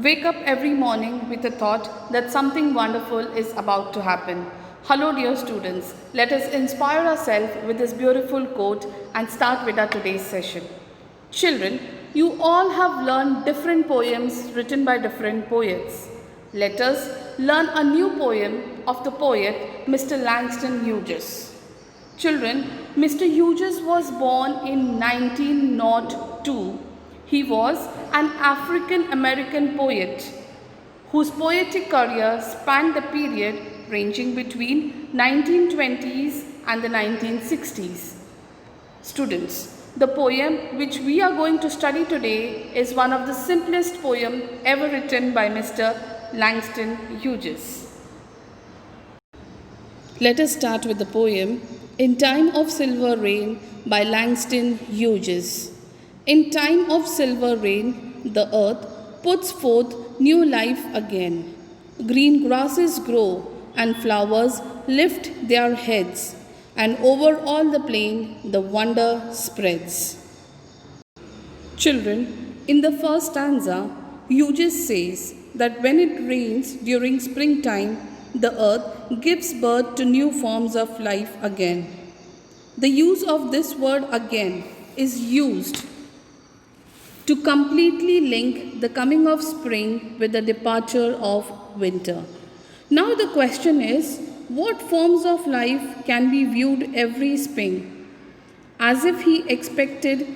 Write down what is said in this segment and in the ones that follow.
Wake up every morning with a thought that something wonderful is about to happen. Hello, dear students. Let us inspire ourselves with this beautiful quote and start with our today's session. Children, you all have learned different poems written by different poets. Let us learn a new poem of the poet Mr. Langston Hughes. Children, Mr. Hughes was born in 1902. He was an African American poet whose poetic career spanned the period ranging between 1920s and the 1960s. Students, the poem which we are going to study today is one of the simplest poems ever written by Mr. Langston Hughes. Let us start with the poem In Time of Silver Rain by Langston Hughes. In time of silver rain, the earth puts forth new life again. Green grasses grow and flowers lift their heads, and over all the plain the wonder spreads. Children, in the first stanza, Hughes says that when it rains during springtime, the earth gives birth to new forms of life again. The use of this word again is used to completely link the coming of spring with the departure of winter. Now the question is, what forms of life can be viewed every spring? As if he expected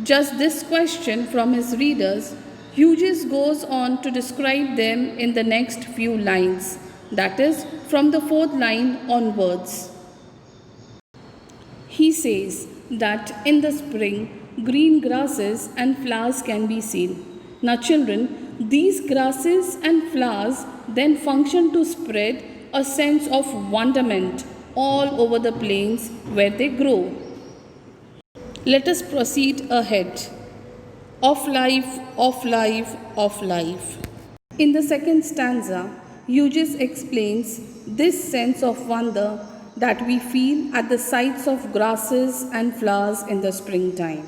just this question from his readers, Hughes goes on to describe them in the next few lines, that is, from the fourth line onwards. He says that in the spring, green grasses and flowers can be seen. Now, children, these grasses and flowers then function to spread a sense of wonderment all over the plains where they grow. Let us proceed ahead. Of life, of life, of life. In the second stanza, Hughes explains this sense of wonder that we feel at the sights of grasses and flowers in the springtime.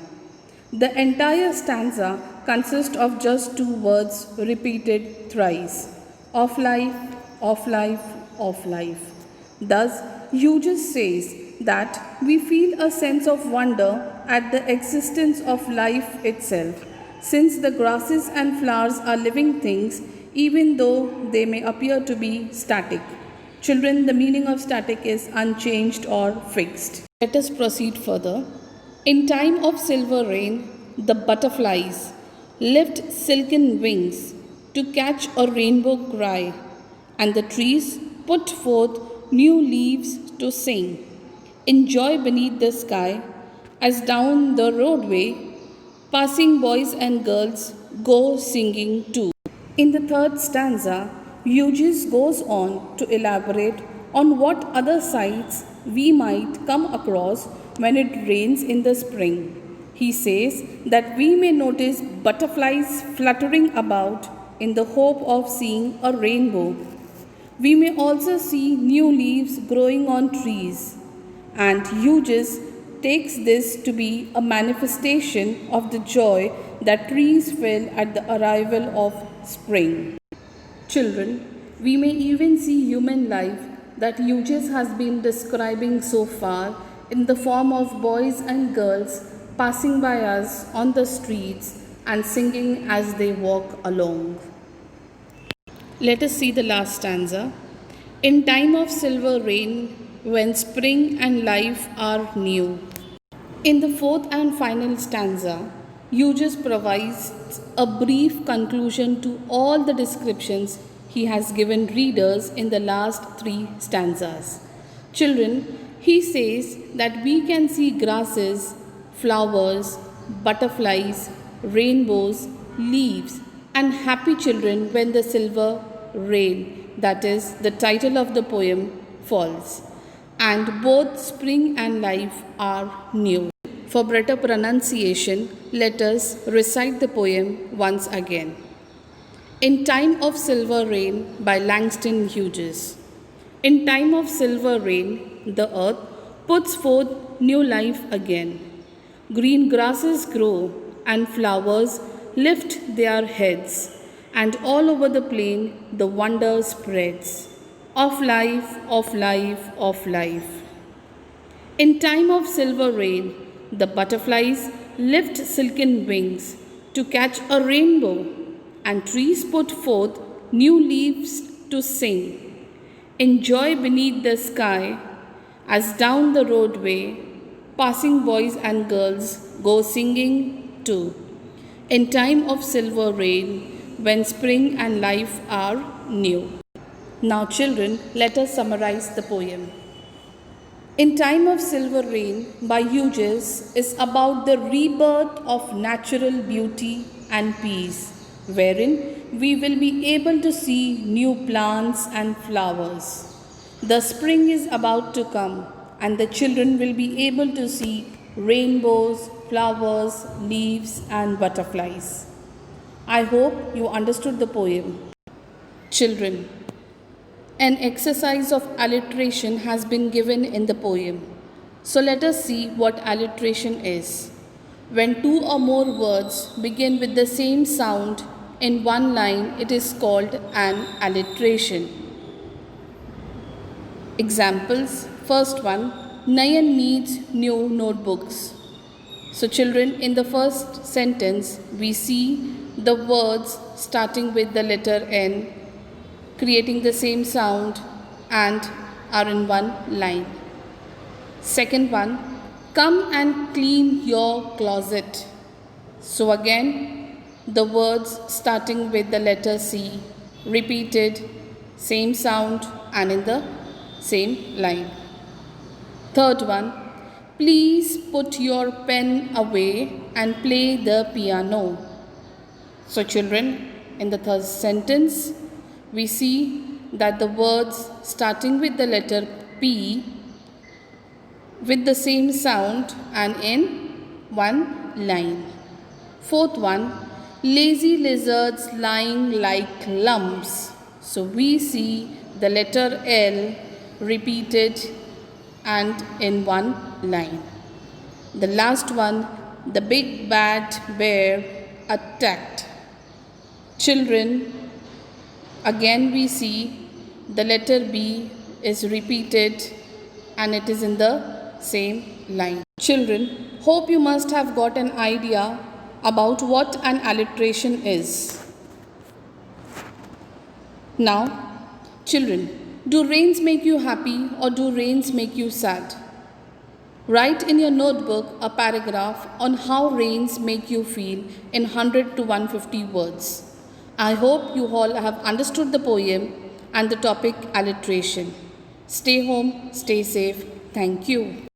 The entire stanza consists of just two words repeated thrice, of life, of life, of life. Thus, Hughes says that we feel a sense of wonder at the existence of life itself, since the grasses and flowers are living things, even though they may appear to be static. Children, the meaning of static is unchanged or fixed. Let us proceed further. In time of silver rain, the butterflies lift silken wings to catch a rainbow cry, and the trees put forth new leaves to sing. Enjoy beneath the sky as down the roadway, passing boys and girls go singing too. In the third stanza, Hughes goes on to elaborate on what other sights we might come across when it rains in the spring. He says that we may notice butterflies fluttering about in the hope of seeing a rainbow. We may also see new leaves growing on trees, and Hughes takes this to be a manifestation of the joy that trees feel at the arrival of spring. Children, we may even see human life that Hughes has been describing so far in the form of boys and girls passing by us on the streets and singing as they walk along. Let us see the last stanza. In time of silver rain, when spring and life are new. In the fourth and final stanza, Hughes provides a brief conclusion to all the descriptions he has given readers in the last three stanzas. Children, he says that we can see grasses, flowers, butterflies, rainbows, leaves, and happy children when the silver rain, that is the title of the poem, falls. And both spring and life are new. For better pronunciation, let us recite the poem once again. In Time of Silver Rain by Langston Hughes. In time of silver rain, the earth puts forth new life again. Green grasses grow and flowers lift their heads, and all over the plain the wonder spreads of life, of life, of life. In time of silver rain, the butterflies lift silken wings to catch a rainbow, and trees put forth new leaves to sing. In joy beneath the sky, as down the roadway, passing boys and girls go singing too. In time of silver rain, when spring and life are new. Now, children, let us summarize the poem. In Time of Silver Rain by Hughes is about the rebirth of natural beauty and peace, wherein we will be able to see new plants and flowers. The spring is about to come, and the children will be able to see rainbows, flowers, leaves, and butterflies. I hope you understood the poem. Children, an exercise of alliteration has been given in the poem. So let us see what alliteration is. When two or more words begin with the same sound in one line, it is called an alliteration. Examples. First one, Nayan needs new notebooks. So children, in the first sentence, we see the words starting with the letter N, creating the same sound and are in one line. Second one, come and clean your closet. So again, the words starting with the letter C, repeated, same sound and in the same line. Third one, please put your pen away and play the piano. So children, in the third sentence, we see that the words starting with the letter P with the same sound and in one line. Fourth one, lazy lizards lying like lumps. So we see the letter L repeated and in one line. The last one, the big bad bear attacked. Children, again we see the letter B is repeated and it is in the same line. Children, hope you must have got an idea about what an alliteration is. Now, children, do rains make you happy or do rains make you sad? Write in your notebook a paragraph on how rains make you feel in 100 to 150 words. I hope you all have understood the poem and the topic alliteration. Stay home, stay safe. Thank you.